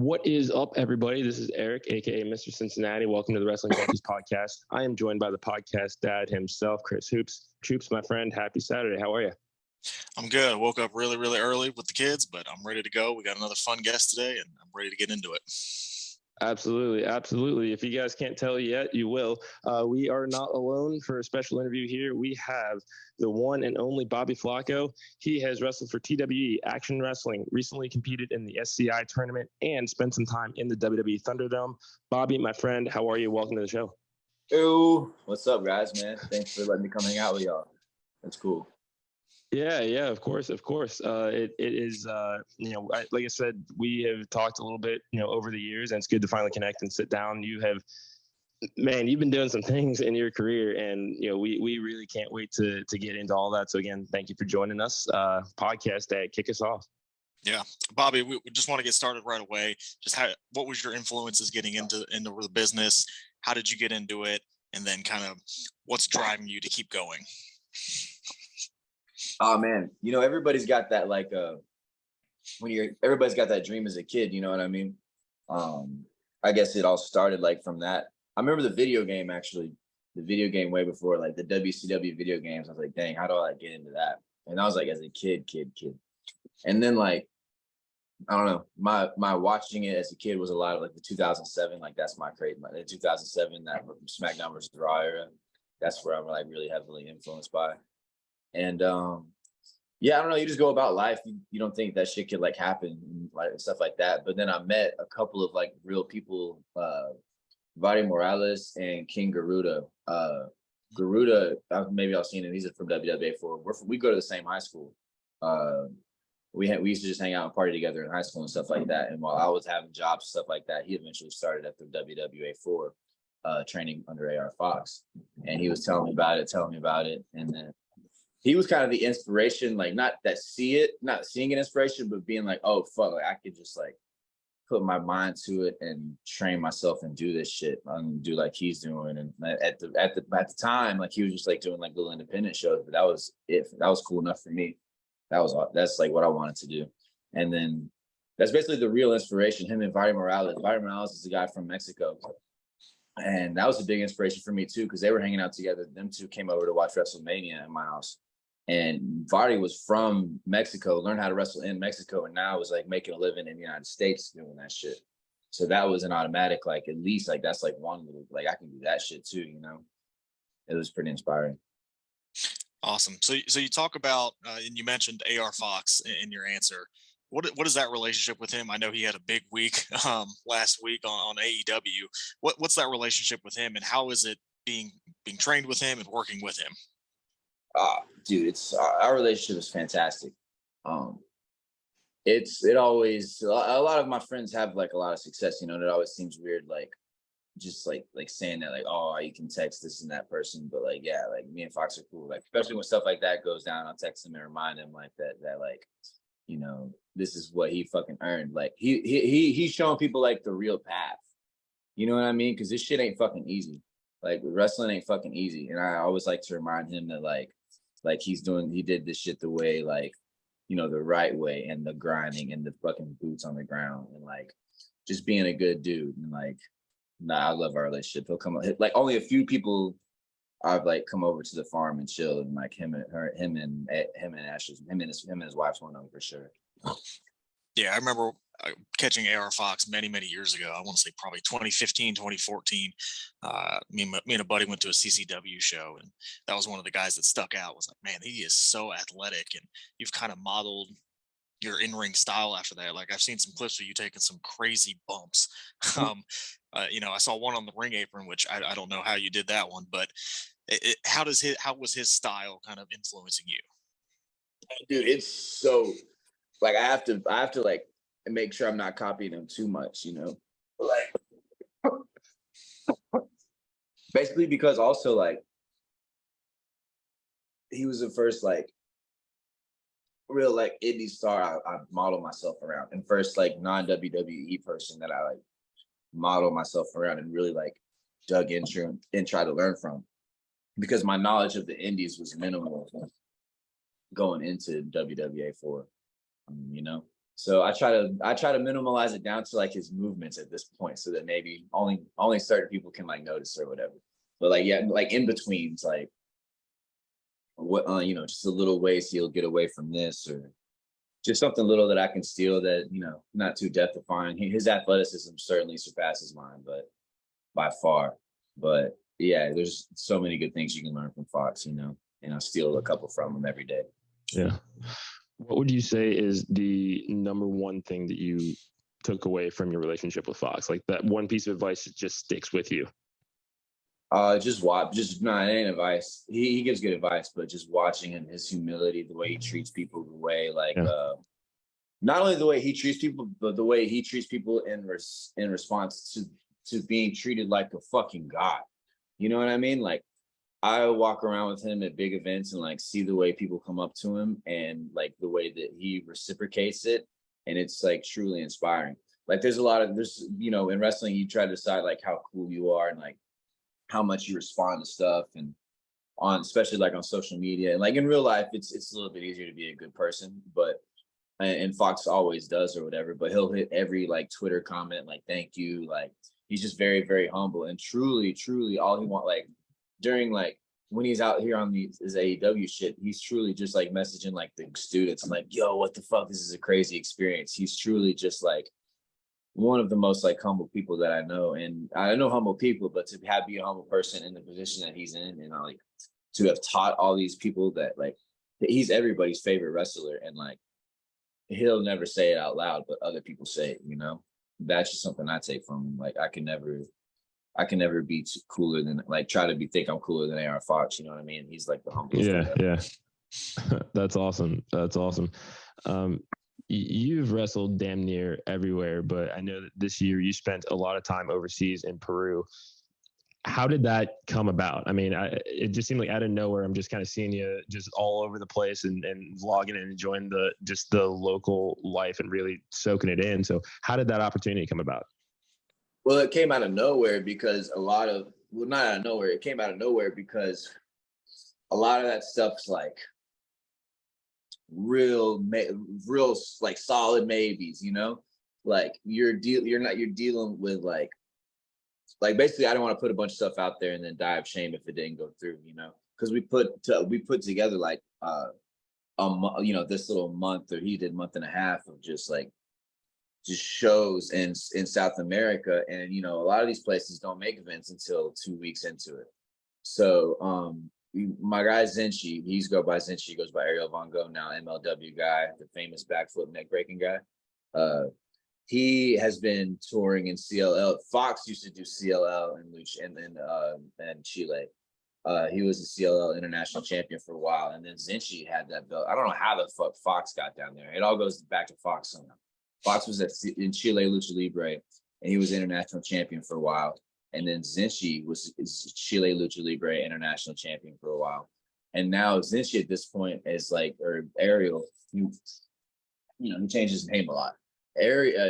What is up, everybody? This is Eric, aka Mr. Cincinnati. Welcome to the Wrestling Junkies podcast. I am joined by the podcast dad himself, Chris Hoops. Troops, my friend, happy Saturday. How are you? I'm good. I woke up really, really early with the kids, but I'm ready to go. We got another fun guest today, and I'm ready to get into it. Absolutely, absolutely. If you guys can't tell yet, you will. We are not alone for a special interview here. We have the one and only Bobby Flaco. He has wrestled for TWE Action Wrestling, recently competed in the SCI tournament, and spent some time in the WWE Thunderdome. Bobby, my friend, how are you? Welcome to the show. Yo, what's up, guys, man? Thanks for letting me come hang out with y'all. That's cool. Yeah, of course. It is, like I said, we have talked a little bit, over the years, and it's good to finally connect and sit down. You've been doing some things in your career, and, we really can't wait to get into all that. So again, thank you for joining us. Podcast day, kick us off. Yeah, Bobby, we just want to get started right away. Just what was your influences getting into the business? How did you get into it? And then kind of what's driving you to keep going? Oh man, everybody's got that everybody's got that dream as a kid, you know what I mean? I guess it all started from that. I remember the video game way before the WCW video games. I was like, dang, how do I get into that? And I was as a kid. And then I don't know, my watching it as a kid was a lot of the 2007, that's my craze. The 2007, that SmackDown versus Raw era, that's where I'm really heavily influenced by. And I don't know, you just go about life. You don't think that shit could happen and stuff like that. But then I met a couple of real people, Vadi Morales and King Garuda. Garuda, maybe I've seen him. He's from WWE. We go to the same high school. We used to just hang out and party together in high school and stuff like that. And while I was having jobs and stuff like that, he eventually started at the WWA4 training under AR Fox. And he was telling me about it. And then he was kind of the inspiration, not seeing an inspiration, but being oh, fuck, I could just put my mind to it and train myself and do this shit and do he's doing. And at the time, he was just doing little independent shows, but that was it. That was cool enough for me. That's what I wanted to do. And then that's basically the real inspiration, him and Vadi Morales. Vadi Morales is a guy from Mexico. And that was a big inspiration for me too, because they were hanging out together. Them two came over to watch WrestleMania in my house. And Vadi was from Mexico, learned how to wrestle in Mexico, and now was making a living in the United States doing that shit. So that was an automatic, at least that's one little, I can do that shit too, It was pretty inspiring. Awesome. So you talk about, and you mentioned AR Fox in your answer. What is that relationship with him? I know he had a big week last week on AEW. What's that relationship with him, and how is it being trained with him and working with him? Dude, it's our relationship is fantastic. It always, a lot of my friends have a lot of success, and it always seems weird, just saying that oh, you can text this and that person, but me and Fox are cool, especially when stuff like that goes down. I'll text him and remind him that this is what he fucking earned. He's showing people the real path, you know what I mean? Because this shit ain't fucking easy. Wrestling ain't fucking easy, and I always like to remind him that he did this shit the way the right way, and the grinding and the fucking boots on the ground, and just being a good dude. And I love our relationship. He'll come only a few people I've come over to the farm and chill, and him and Ashley, him and his wife's one of them for sure. Yeah, I remember catching AR Fox many years ago. I want to say probably 2015, 2014. Me and a buddy went to a CCW show, and that was one of the guys that stuck out. Was man, he is so athletic, and you've kind of modeled your in-ring style after that. I've seen some clips of you taking some crazy bumps. I saw one on the ring apron, which I don't know how you did that one, but how was his style kind of influencing you? Dude, it's so I have to make sure I'm not copying him too much, basically, because also he was the first real indie star I modeled myself around, and first non-WWE person that I modeled myself around and really dug into and tried to learn from, because my knowledge of the indies was minimal going into WWA4, So I try to minimalize it down to like his movements at this point, so that maybe only certain people can like notice or whatever. But like, yeah, like in betweens, like what just a little ways he'll get away from this, or just something little that I can steal that, not too death defying. His athleticism certainly surpasses mine, but by far. But yeah, there's so many good things you can learn from Fox, and I steal a couple from him every day. Yeah. What would you say is the number one thing that you took away from your relationship with Fox? Like that one piece of advice that just sticks with you? Just watch. It ain't advice. He gives good advice, but just watching him, his humility, the way he treats people, the way not only the way he treats people, but the way he treats people in response to being treated like a fucking god. You know what I mean? Like, I walk around with him at big events and like see the way people come up to him and like the way that he reciprocates it, and it's like truly inspiring. Like, there's in wrestling, you try to decide like how cool you are and like how much you respond to stuff, and especially like on social media, and like in real life, it's a little bit easier to be a good person, but and Fox always does or whatever, but he'll hit every like Twitter comment like thank you. Like, he's just very, very humble, and truly all he want, like during like when he's out here on his AEW shit, he's truly just like messaging like the students and like, yo, what the fuck, this is a crazy experience. He's truly just like one of the most like humble people that I know. And I know humble people, but to be a humble person in the position that he's in, and like to have taught all these people that like he's everybody's favorite wrestler, and like he'll never say it out loud, but other people say it, that's just something I take from him. Like, I can never be cooler than, like, think I'm cooler than AR Fox. You know what I mean? He's like the humblest. Yeah. That's awesome. You've wrestled damn near everywhere, but I know that this year you spent a lot of time overseas in Peru. How did that come about? I mean, it just seemed like out of nowhere, I'm just kind of seeing you just all over the place and vlogging and enjoying the local life and really soaking it in. So how did that opportunity come about? Well, it came out of nowhere because not out of nowhere. It came out of nowhere because a lot of that stuff's like real like solid maybes, like you're dealing with like basically, I don't want to put a bunch of stuff out there and then die of shame if it didn't go through, because we put together like this little month, or he did month and a half of just shows in South America, and a lot of these places don't make events until 2 weeks into it. So my guy Zinchi, he goes by Ariel Von Gogh now, MLW guy, the famous backflip neck breaking guy. He has been touring in CLL. Fox used to do CLL and Chile. He was a CLL international champion for a while, and then Zinchi had that belt. I don't know how the fuck Fox got down there. It all goes back to Fox somehow. Fox was in Chile Lucha Libre, and he was international champion for a while. And then Zinchi is Chile Lucha Libre international champion for a while. And now Zinchi at this point is like, or Ariel, he changed his name a lot.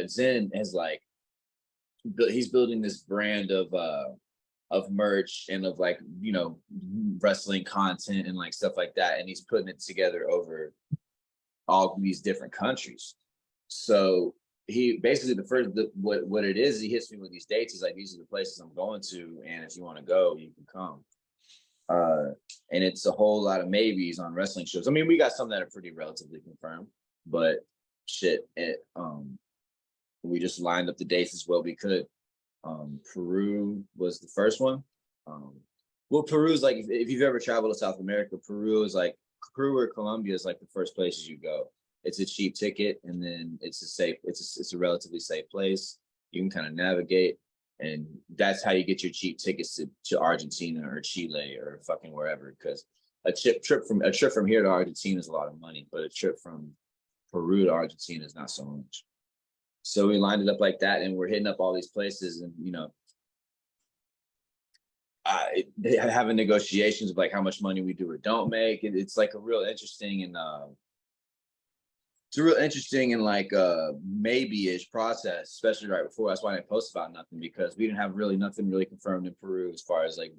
Zen is like, he's building this brand of merch and of like, wrestling content and like stuff like that. And he's putting it together over all these different countries. So he basically what it is, he hits me with these dates. He's like, these are the places I'm going to, and if you want to go, you can come. And it's a whole lot of maybes on wrestling shows. I mean, we got some that are pretty relatively confirmed, but shit, we just lined up the dates as well we could. Peru was the first one. Peru's like, if you've ever traveled to South America, Peru or Colombia is like the first places you go. It's a cheap ticket, and then it's a relatively safe place. You can kind of navigate, and that's how you get your cheap tickets to Argentina or Chile or fucking wherever. Because a trip from here to Argentina is a lot of money, but a trip from Peru to Argentina is not so much. So we lined it up like that, and we're hitting up all these places, and having negotiations of like how much money we do or don't make. It's like a real interesting and like maybe-ish process, especially right before. That's why I didn't post about nothing, because we didn't have nothing really confirmed in Peru as far as like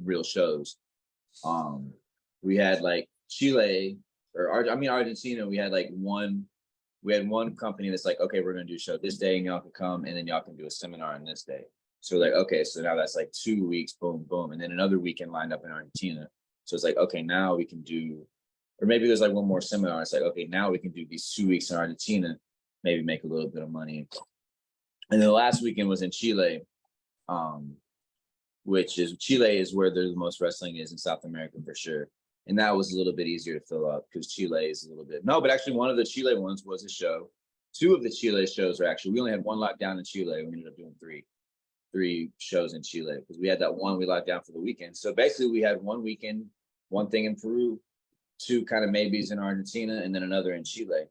real shows. We had like Chile Argentina. We had like one We had one company that's like, okay, we're going to do a show this day and y'all can come, and then y'all can do a seminar on this day. So like, okay, so now that's like 2 weeks, boom, boom. And then another weekend lined up in Argentina. So it's like, okay, now we can do, or maybe there's like one more seminar. It's like, okay, now we can do these 2 weeks in Argentina, maybe make a little bit of money. And then the last weekend was in Chile, which is Chile is where the most wrestling is in South America for sure. And that was a little bit easier to fill up because Chile is a little bit, no, but actually one of the Chile ones was a show. 2 of the Chile shows are actually, we only had one lockdown in Chile. We ended up doing three shows in Chile because we had that one we locked down for the weekend. So basically we had one weekend, one thing in Peru, 2 kind of maybes in Argentina, and then another in Chile.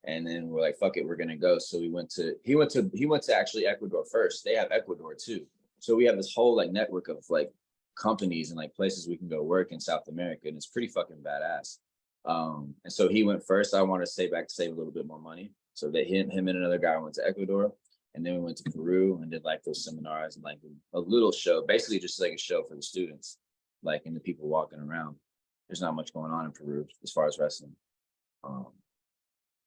And then we're like, fuck it, we're gonna go. So he went to actually Ecuador first. They have Ecuador too. So we have this whole like network of like companies and like places we can go work in South America, and it's pretty fucking badass. And so he went first. I wanted to stay back to save a little bit more money. So that him and another guy went to Ecuador, and then we went to Peru and did like those seminars and like a little show, basically just like a show for the students, like, and the people walking around. There's not much going on in Peru as far as wrestling.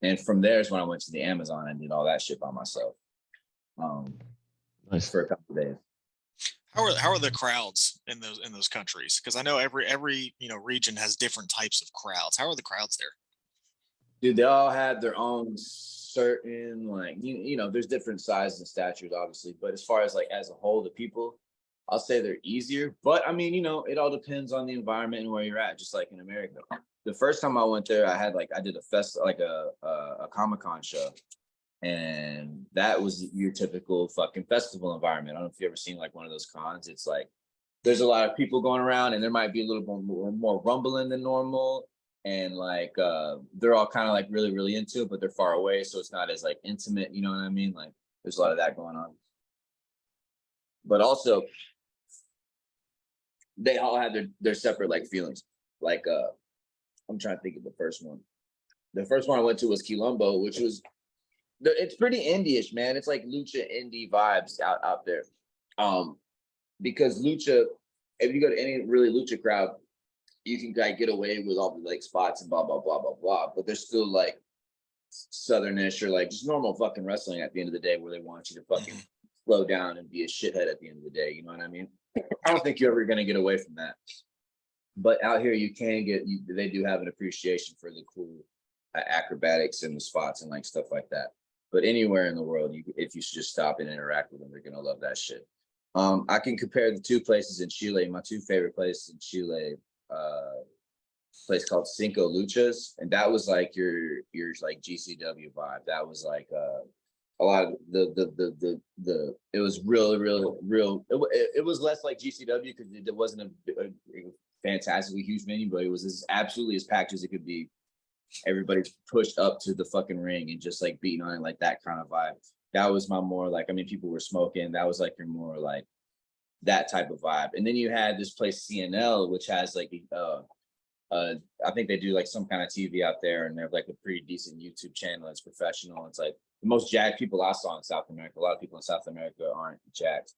And from there is when I went to the Amazon and did all that shit by myself. Nice. For a couple of days. How are the crowds in those countries? Because I know every region has different types of crowds. How are the crowds there? Dude, they all have their own certain like you know, there's different sizes and statures, obviously, but as far as like as a whole, the people, I'll say they're easier. But I mean, you know, it all depends on the environment and where you're at, just like in America. The first time I went there, I did a Comic-Con show. And that was your typical fucking festival environment. I don't know if you've ever seen like one of those cons. It's like there's a lot of people going around, and there might be a little more rumbling than normal. And like they're all kind of like really, really into it, but they're far away, so it's not as like intimate. You know what I mean? Like there's a lot of that going on. But also, they all have their separate like feelings. Like I'm trying to think of the first one. The first one I went to was Quilombo, which was. It's pretty indie-ish, man. It's like lucha indie vibes out there. Because lucha, if you go to any really lucha crowd, you can like get away with all the like spots and blah blah blah blah blah. But there's still like southernish or like just normal fucking wrestling at the end of the day, where they want you to fucking slow down and be a shithead at the end of the day. You know what I mean? I don't think you're ever gonna get away from that. But out here, you can get. They do have an appreciation for the cool acrobatics and the spots and like stuff like that. But anywhere in the world, if you should just stop and interact with them, they're gonna love that shit. I can compare the 2 places in Chile. My 2 favorite places in Chile, place called Cinco Luchas, and that was like your like GCW vibe. That was like a lot of the. It was real. It was less like GCW because it wasn't a fantastically huge venue, but it was absolutely as packed as it could be. Everybody's pushed up to the fucking ring and just like beating on it, like that kind of vibe. That was my more like, I mean, people were smoking. That was like your more like that type of vibe. And then you had this place CNL, which has like I think they do like some kind of TV out there, and they have like a pretty decent YouTube channel. It's professional. It's like the most jacked people I saw in South America. A lot of people in South America aren't jacked.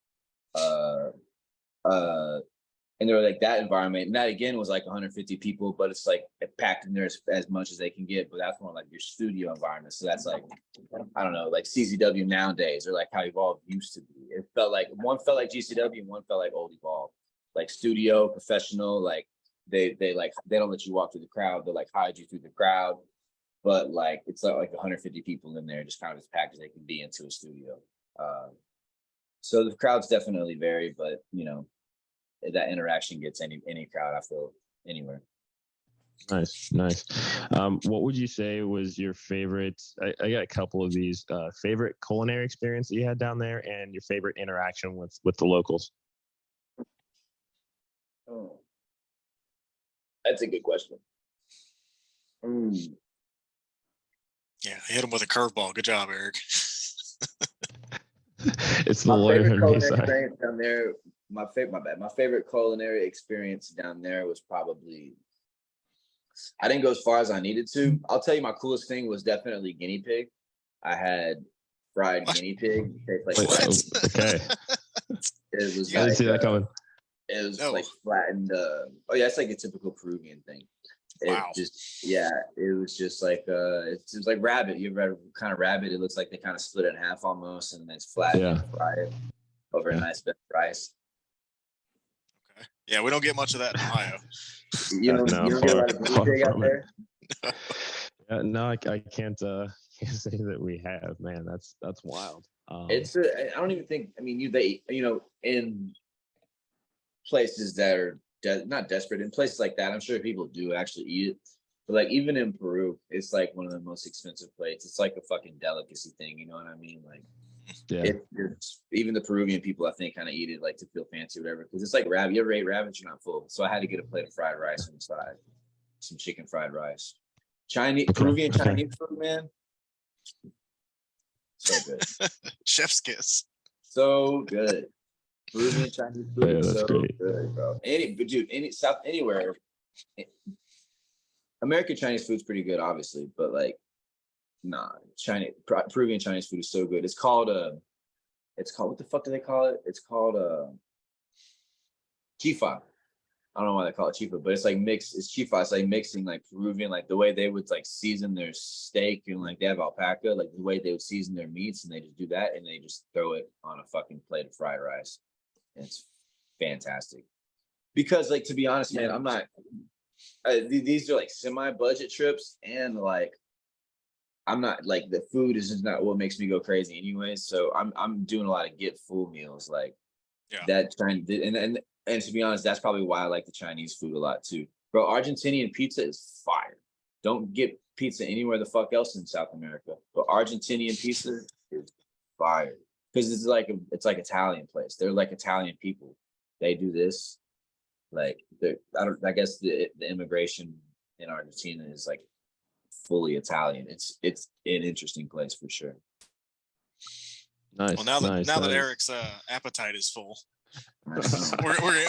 And they're like that environment, and that again was like 150 people, but it's like packed in there as much as they can get. But that's more like your studio environment. So that's like, I don't know, like CZW nowadays, or like how Evolve used to be. It felt like one felt like GCW and one felt like old Evolve, like studio, professional. Like they don't let you walk through the crowd. They like hide you through the crowd, but like it's like 150 people in there, just kind of as packed as they can be into a studio. So the crowds definitely vary, but you know. That interaction gets any crowd, I feel, anywhere. Nice. What would you say was your favorite? I got a couple of these. Favorite culinary experience that you had down there, and your favorite interaction with the locals. Oh, that's a good question. Yeah, hit him with a curveball. Good job, Eric. It's the lawyer in me side. Down there. My favorite culinary experience down there was probably, I didn't go as far as I needed to. I'll tell you, my coolest thing was definitely guinea pig. I had fried guinea pig. Okay. It was. I didn't see that coming. It was like flattened. Oh yeah, it's like a typical Peruvian thing. Wow. It was just like it was like rabbit. You ever kind of rabbit? It looks like they kind of split it in half almost, and then it's flat and fry it over a nice bit of rice. Okay. Yeah, we don't get much of that in Ohio. You don't get a lot of BJ out there. No, I can't say that we have. Man, that's wild. I don't even think. I mean, in places that are not desperate, in places like that, I'm sure people do actually eat it. But like even in Peru, it's like one of the most expensive plates. It's like a fucking delicacy thing. You know what I mean? Like, it's even the Peruvian people, I think, kind of eat it like to feel fancy or whatever. Because it's like rabbit. You ever ate rabbit? You're not full. So I had to get a plate of fried rice on the side, some chicken fried rice. Peruvian Chinese food, man. So good. Chef's kiss. So good. Peruvian Chinese food is so great. good, bro. Anywhere. American Chinese food's pretty good, obviously, but like, Peruvian Chinese food is so good. It's called what the fuck do they call it? It's called chifa. I don't know why they call it chifa, but it's like mixed. It's chifa. It's like mixing like Peruvian, like the way they would like season their steak, and like they have alpaca, like the way they would season their meats, and they just do that, and they just throw it on a fucking plate of fried rice. And it's fantastic. Because like, to be honest, man, I'm not. These are like semi-budget trips, and like, I'm not like, the food is just not what makes me go crazy, anyways. So I'm doing a lot of get full meals, like that Chinese, and to be honest, that's probably why I like the Chinese food a lot too, bro. Argentinian pizza is fire. Don't get pizza anywhere the fuck else in South America, but Argentinian pizza is fire because it's like Italian place. They're like Italian people. They do this. Like, I guess the immigration in Argentina is like fully Italian. It's an interesting place for sure. Nice. Well, now that Eric's appetite is full, we're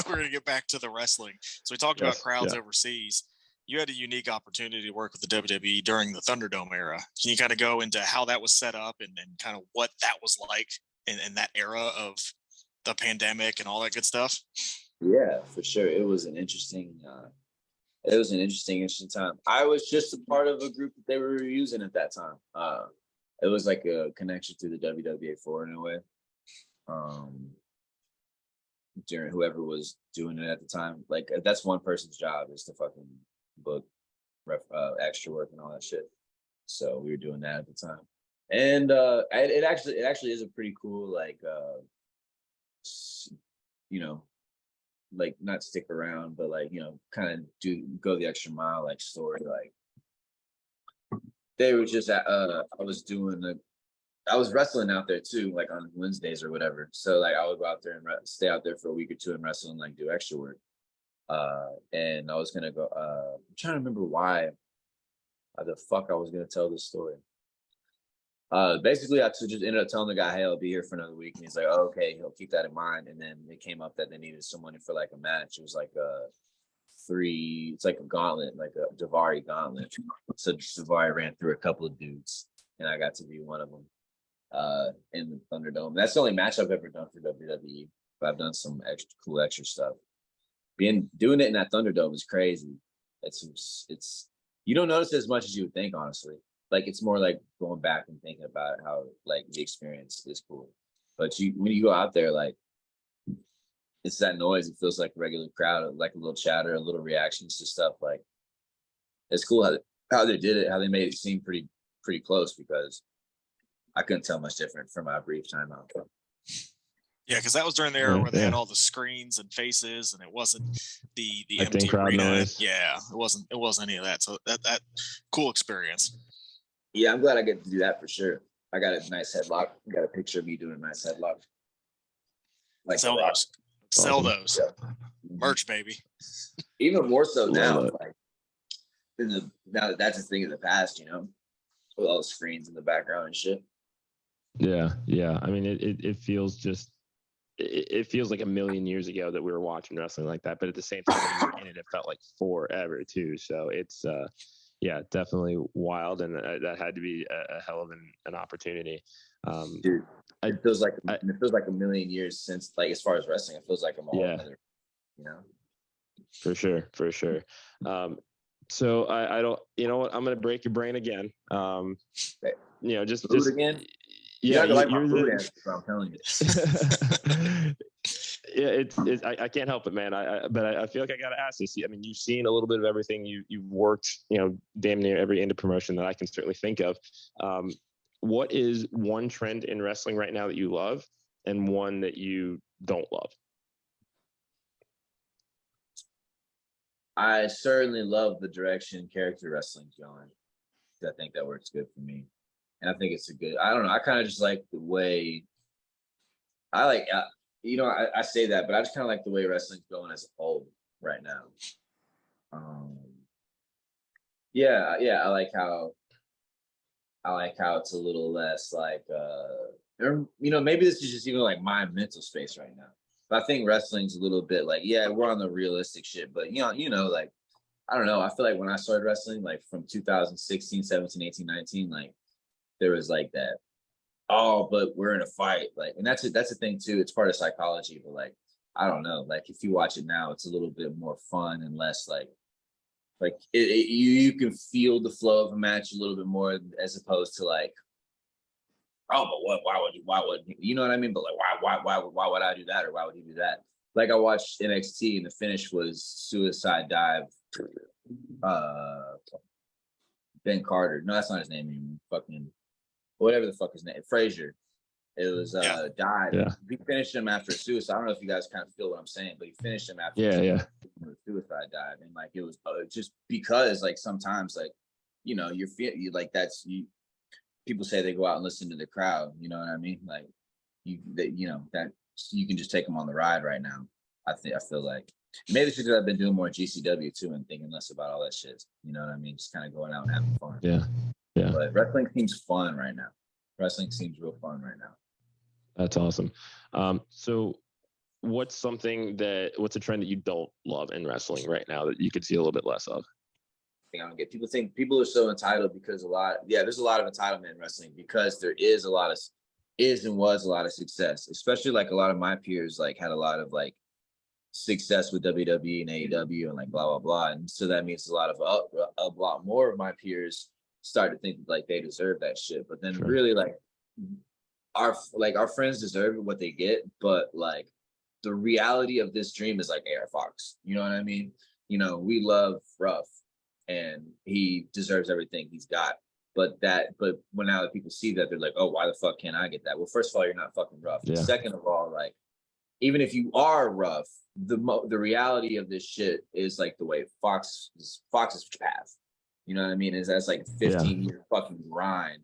gonna get back to the wrestling. So we talked about crowds overseas. You had a unique opportunity to work with the WWE during the Thunderdome era. Can you kind of go into how that was set up and kind of what that was like in that era of the pandemic and all that good stuff? Yeah, for sure. It was an interesting time. I was just a part of a group that they were using at that time. It was like a connection to the WWA 4 in a way. During whoever was doing it at the time, like that's one person's job, is to fucking book extra work and all that shit. So we were doing that at the time, and it actually is a pretty cool, like like not stick around, but like, kind of go the extra mile, like story. Like, they were just I was wrestling out there too, like on Wednesdays or whatever. So like I would go out there and stay out there for a week or two and wrestle and like do extra work. And I was gonna go. I'm trying to remember why the fuck I was gonna tell this story. Basically, I just ended up telling the guy, "Hey, I'll be here for another week," and he's like, "Oh, okay, he'll keep that in mind." And then it came up that they needed someone for like a match. It was like it's like a gauntlet, like a Davari gauntlet. So Davari ran through a couple of dudes, and I got to be one of them in the Thunderdome. That's the only match I've ever done for WWE, but I've done some extra stuff. Doing it in that Thunderdome is crazy. It's you don't notice it as much as you would think, honestly. Like, it's more like going back and thinking about how like the experience is cool. But when you go out there, like, it's that noise. It feels like a regular crowd, like a little chatter, a little reactions to stuff. Like, it's cool how they did it, how they made it seem pretty close, because I couldn't tell much different from my brief time out. Yeah, because that was during the era where they had all the screens and faces, and it wasn't the empty crowd arena. Noise. Yeah, it wasn't any of that. So that cool experience. Yeah, I'm glad I get to do that for sure. I got a nice headlock. I got a picture of me doing a nice headlock. Like, sell those. Sell those. Yeah. Merch, baby. Even more so now. Like, now that that's a thing in the past, with all the screens in the background and shit. Yeah. I mean, it feels it feels like a million years ago that we were watching wrestling like that, but at the same time, when you were in it felt like forever too. So it's definitely wild, and that had to be a hell of an opportunity. Dude, it feels like a million years since, like, as far as wrestling, it feels like I'm all another, For sure. So I don't, you know what? I'm going to break your brain again. Just again. Yeah, you're my food answer, I'm telling you. Yeah, I can't help it, man. But I feel like I got to ask this. I mean, you've seen a little bit of everything. You've worked, damn near every indie promotion that I can certainly think of. What is one trend in wrestling right now that you love, and one that you don't love? I certainly love the direction character wrestling's going. I think that works good for me, and I think it's I don't know. I kind of just like the way I say that, but I just kind of like the way wrestling's going as a whole right now. I like how it's a little less like maybe this is just even like my mental space right now. But I think wrestling's a little bit like, we're on the realistic shit, but like, I don't know. I feel like when I started wrestling, like from 2016, 17, 18, 19, like there was like that, oh, but we're in a fight. Like, and that's a thing too. It's part of psychology, but like, I don't know. Like if you watch it now, it's a little bit more fun and less like you can feel the flow of a match a little bit more as opposed to like, oh, but why would you know what I mean? But like, why would I do that, or why would he do that? Like I watched NXT and the finish was suicide dive. Ben Carter. No, that's not his name anymore. Fucking whatever the fuck his name. Frazier. It was died. Yeah. He finished him after a suicide. I don't know if you guys kind of feel what I'm saying, but he finished him after a suicide dive, and like it was just because like sometimes like you like that's you. People say they go out and listen to the crowd. You know what I mean? Like that you can just take them on the ride right now. I feel like maybe it's because I've been doing more GCW too and thinking less about all that shit. You know what I mean? Just kind of going out and having fun. Yeah. But wrestling seems fun right now. Wrestling seems real fun right now. That's awesome. So what's a trend that you don't love in wrestling right now that you could see a little bit less of? I don't get. People think people are so entitled because there's a lot of entitlement in wrestling because there was a lot of success, especially like a lot of my peers like had a lot of like success with WWE and AEW and like blah blah blah, and so that means a lot more of my peers start to think like they deserve that shit, but then really like our friends deserve what they get, but like the reality of this dream is like AR Fox, you know what I mean? We love Ruff and he deserves everything he's got, but when now people see that, they're like, oh, why the fuck can't I get that? Well, first of all, you're not fucking Ruff. Second of all, like even if you are Ruff, the reality of this shit is like the way Fox's path, you know what I mean, is that's like 15-year fucking grind,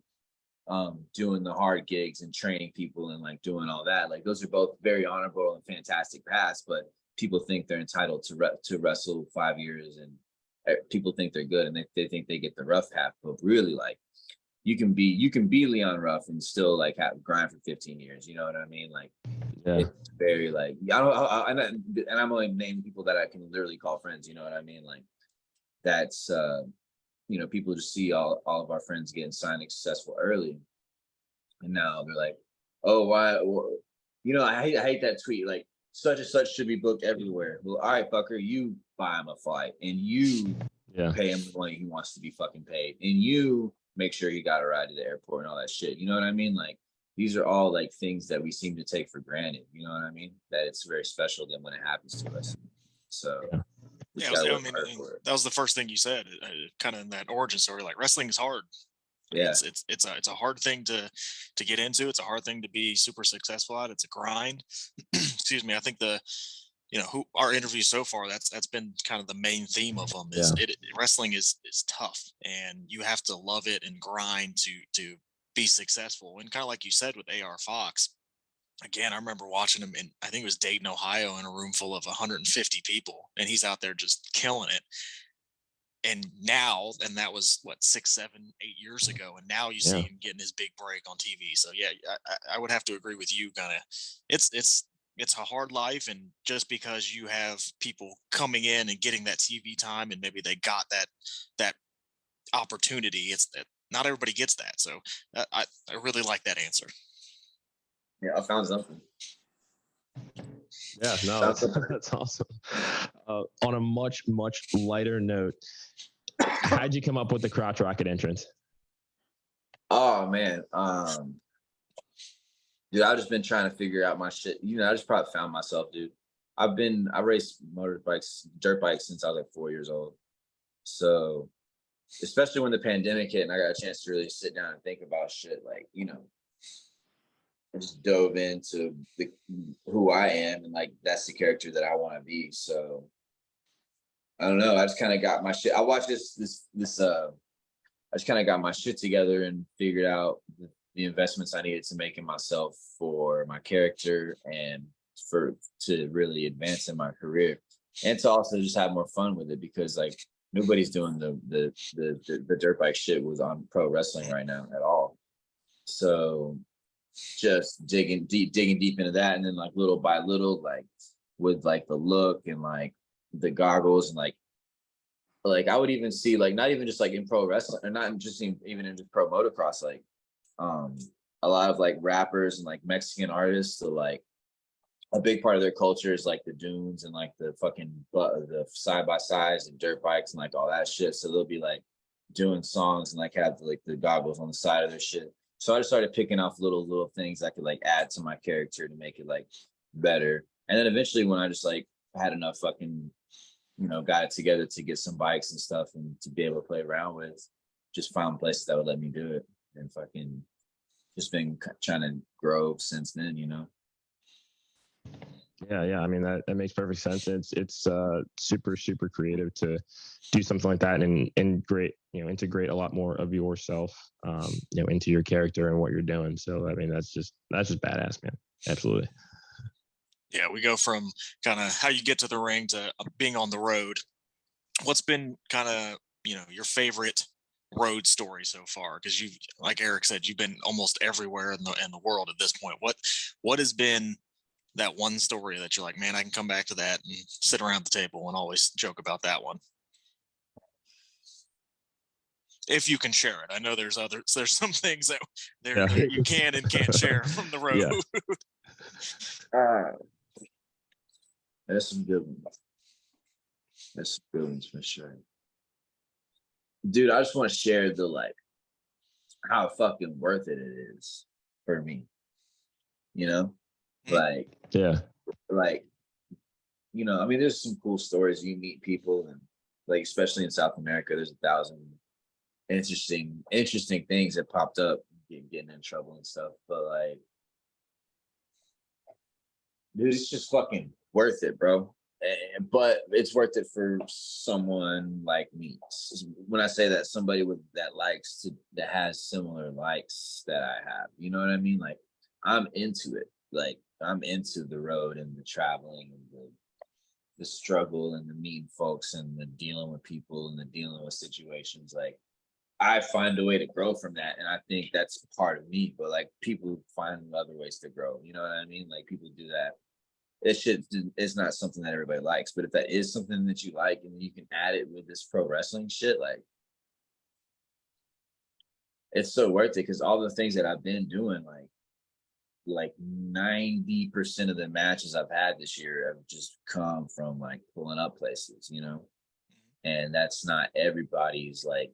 doing the hard gigs and training people and like doing all that. Like those are both very honorable and fantastic paths, but people think they're entitled to wrestle 5 years, and people think they're good and they think they get the rough path, but really like you can be Leon Ruff and still like have grind for 15 years. You know what I mean? Like it's very like and I'm only naming people that I can literally call friends. You know what I mean? Like that's people just see all of our friends getting signed and successful early, and now they're like, oh, why? Well, I hate that tweet. Like such and such should be booked everywhere. Well, all right, fucker, you buy him a flight and you pay him the money he wants to be fucking paid, and you make sure he got a ride to the airport and all that shit. You know what I mean? Like these are all like things that we seem to take for granted. You know what I mean? That it's very special then when it happens to us. So that was the first thing you said, kind of in that origin story. Like wrestling is hard. Yeah, it's a hard thing to get into. It's a hard thing to be super successful at. It's a grind. Excuse me. I think who our interviews so far, that's been kind of the main theme of them is wrestling is tough, and you have to love it and grind to be successful. And kind of like you said with AR Fox, again, I remember watching him in, I think it was Dayton, Ohio, in a room full of 150 people, and he's out there just killing it. And now, and that was what, 6, 7, 8 years ago, and now you see him getting his big break on TV. So yeah, I would have to agree with you. Kind of, it's a hard life, and just because you have people coming in and getting that TV time, and maybe they got that opportunity, it's that not everybody gets that. So I really like that answer. Yeah, I found something. Yeah, no, that's awesome. On a much lighter note, how'd you come up with the crotch rocket entrance? Oh man, dude, I've just been trying to figure out my shit. I just probably found myself, dude. I raced motorbikes, dirt bikes since I was like 4 years old. So, especially when the pandemic hit and I got a chance to really sit down and think about shit, like, I just dove into who I am, and like that's the character that I want to be. So I don't know. I just kind of got my shit. I watched this. I just kind of got my shit together and figured out the investments I needed to make in myself for my character and to really advance in my career, and to also just have more fun with it, because like nobody's doing the dirt bike shit was on pro wrestling right now at all. So just digging deep into that, and then like little by little, like with like the look and like the goggles, and like I would even see, like, not even just like in pro wrestling, or not just even in just pro motocross, like a lot of like rappers and like Mexican artists, so like a big part of their culture is like the dunes and like the the side by sides and dirt bikes and like all that shit. So they'll be like doing songs and like have like the goggles on the side of their shit. So I just started picking off little things I could like add to my character to make it like better. And then eventually, when I just like had enough fucking, got it together to get some bikes and stuff and to be able to play around with, just found places that would let me do it, and fucking just been trying to grow since then, Yeah. I mean, that makes perfect sense. It's super, super creative to do something like that and integrate a lot more of yourself, into your character and what you're doing. So, I mean, that's just badass, man. Absolutely. Yeah, we go from kind of how you get to the ring to being on the road. What's been kind of, your favorite road story so far? Because you've, like Eric said, you've been almost everywhere in the world at this point. What has been that one story that you're like, man, I can come back to that and sit around the table and always joke about that one? If you can share it. I know there's some things that you can and can't share from the road. Yeah. That's some good ones. That's some good ones for sure. Dude, I just want to share the like how fucking worth it is for me. Like, yeah. Like, I mean, there's some cool stories. You meet people, and like, especially in South America, there's 1,000 interesting things that popped up, getting in trouble and stuff. But like, dude, it's just fucking worth it, bro. But it's worth it for someone like me. When I say that, somebody that has similar likes that I have, you know what I mean? Like, I'm into it. Like, I'm into the road and the traveling and the struggle and the meeting folks and the dealing with people and the dealing with situations. Like, I find a way to grow from that, and I think that's part of me. But like, people find other ways to grow. You know what I mean? Like, people do that. It shit is not something that everybody likes, but if that is something that you like, and you can add it with this pro wrestling shit, like, it's so worth it. Because all the things that I've been doing, like 90% of the matches I've had this year have just come from like pulling up places, and that's not everybody's like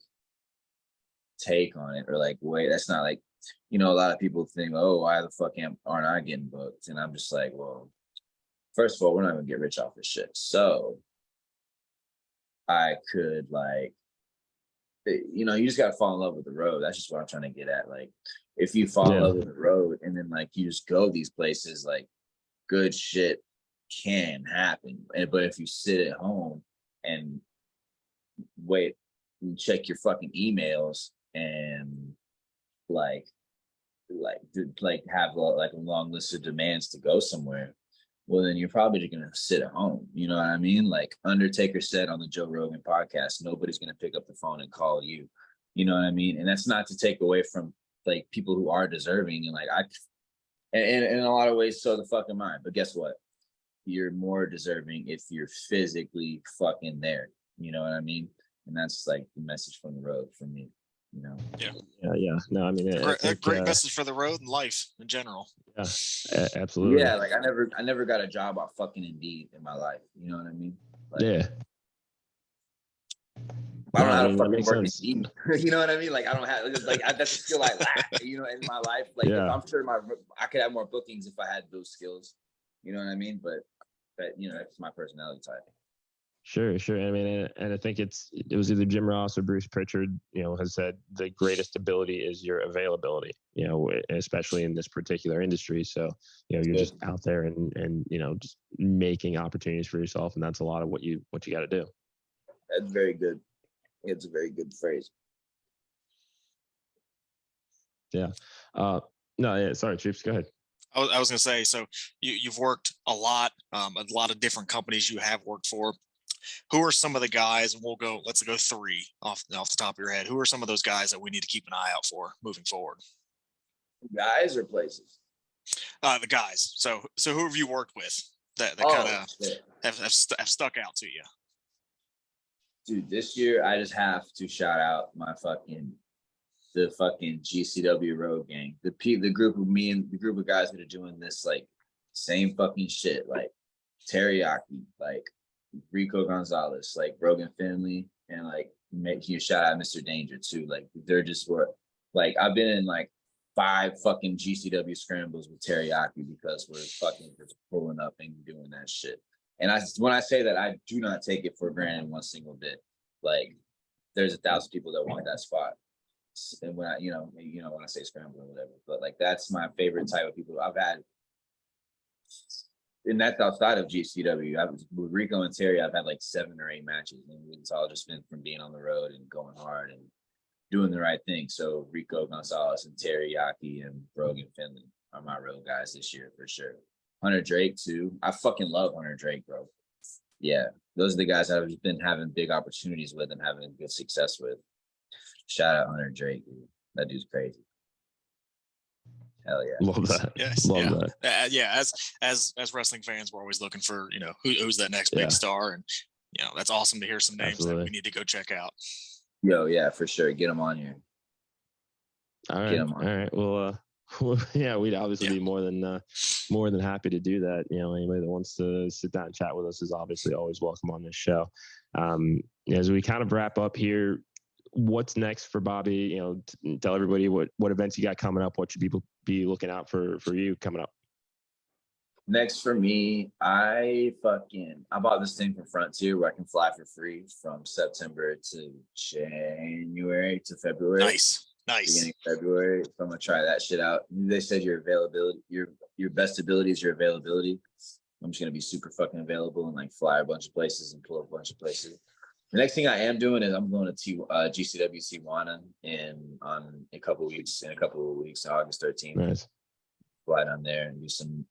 take on it, or like, wait, that's not like, a lot of people think, oh, why the fuck aren't I getting booked? And I'm just like, well, first of all, we're not gonna get rich off this shit. So I could like, you just gotta fall in love with the road. That's just what I'm trying to get at. Like, if you fall in love with the road, and then like you just go these places, like, good shit can happen. But if you sit at home and wait and check your fucking emails and like have like a long list of demands to go somewhere, well, then you're probably just gonna sit at home. You know what I mean? Like Undertaker said on the Joe Rogan podcast, nobody's gonna pick up the phone and call you. You know what I mean? And that's not to take away from like people who are deserving, and like and in a lot of ways, so the fucking mine. But guess what? You're more deserving if you're physically fucking there. You know what I mean? And that's like the message from the road for me. Yeah. No, I mean, a great message for the road and life in general. Yeah, absolutely. Yeah, like I never got a job off fucking Indeed in my life. You know what I mean? Like, yeah. I don't know how to that fucking makes work a sense. team. You know what I mean? Like I don't have that's a skill I lack. You know, in my life. Like if I'm sure I could have more bookings if I had those skills. You know what I mean? But that's my personality type. Sure. I mean, and I think it was either Jim Ross or Bruce Pritchard, has said the greatest ability is your availability, especially in this particular industry. So, you're just out there and just making opportunities for yourself. And that's a lot of what you got to do. That's very good. It's a very good phrase. Yeah. No, yeah. Sorry, Chiefs. Go ahead. I was going to say, so you've worked a lot of different companies you have worked for. Who are some of the guys, and let's go three off the top of your head. Who are some of those guys that we need to keep an eye out for moving forward? Guys or places? The guys. So who have you worked with that kind of have stuck out to you? Dude, this year I just have to shout out the fucking GCW Road Gang. The group of guys that are doing this like same fucking shit, like Teriyaki, like Rico Gonzalez, like Brogan Finley, and like make you shout out Mr. Danger too. Like they're just like I've been in like 5 fucking GCW scrambles with Teriyaki because we're fucking just pulling up and doing that shit. And when I say that, I do not take it for granted one single bit. Like there's 1,000 people that want that spot. And when I when I say scramble or whatever, but like that's my favorite type of people I've had. And that's outside of GCW. With Rico and Terry, I've had like 7 or 8 matches, and it's all just been from being on the road and going hard and doing the right thing. So Rico Gonzalez and Teriyaki and Brogan Finley are my road guys this year for sure. Hunter Drake too. I fucking love Hunter Drake, bro. Yeah, those are the guys I've been having big opportunities with and having good success with. Shout out Hunter Drake, dude. That dude's crazy. Hell yeah. Love that. Yes. Love that. Yeah. As wrestling fans, we're always looking for, who's that next big star. And, that's awesome to hear some names that we need to go check out. Yo, yeah, for sure. Get them on here. All right. All right. Well, yeah, we'd obviously be more than happy to do that. Anybody that wants to sit down and chat with us is obviously always welcome on this show. As we kind of wrap up here, what's next for Bobby? Tell everybody what events you got coming up. What should people be looking out for you coming up? Next for me, I bought this thing from Frontier where I can fly for free from September to January to February. Nice. Beginning of February. So I'm gonna try that shit out. They said your availability, your best ability is your availability. I'm just gonna be super fucking available and like fly a bunch of places and pull up a bunch of places. The next thing I am doing is I'm going to GCW Tijuana in a couple of weeks, August 13th. Nice. Fly down there and do some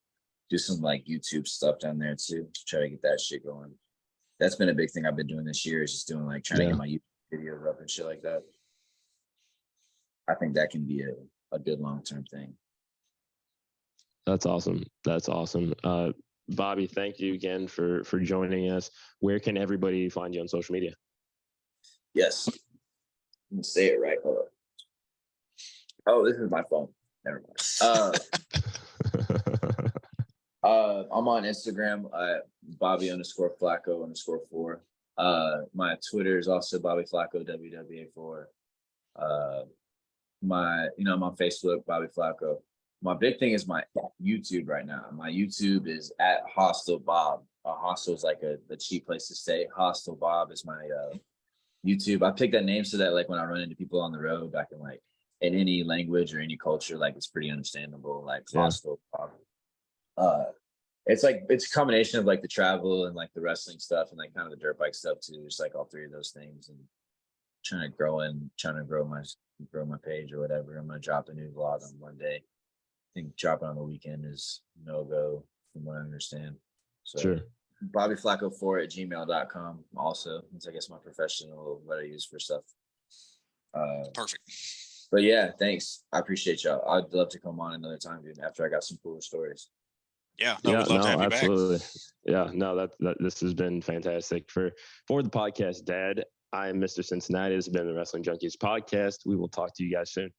like YouTube stuff down there too, to try to get that shit going. That's been a big thing I've been doing this year, is just doing like trying to get my YouTube videos up and shit like that. I think that can be a good long-term thing. That's awesome. Bobby, thank you again for joining us. Where can everybody find you on social media? Yes. Let me say it right. Hold on. Oh, this is my phone. Never mind. I'm on Instagram at Bobby_Flaco_4. My Twitter is also Bobby Flaco WWA4. I'm on Facebook, Bobby Flaco. My big thing is my YouTube right now. My YouTube is at Hostel Bob. Hostel is like a cheap place to stay. Hostel Bob is my YouTube. I picked that name so that like when I run into people on the road, I can like in any language or any culture, like it's pretty understandable. Like Hostel Bob. It's a combination of like the travel and like the wrestling stuff and like kind of the dirt bike stuff too. Just like all 3 of those things, and trying to grow my page or whatever. I'm gonna drop a new vlog on Monday. I think dropping on the weekend is no-go from what I understand. So sure. BobbyFlaco4@gmail.com also. It's I guess my professional what I use for stuff. Perfect. But yeah, thanks. I appreciate y'all. I'd love to come on another time, dude, after I got some cooler stories. Yeah, we'd love to have you absolutely. back. Yeah, no, that this has been fantastic for the podcast, Dad. I am Mr. Cincinnati. This has been the Wrestling Junkies podcast. We will talk to you guys soon.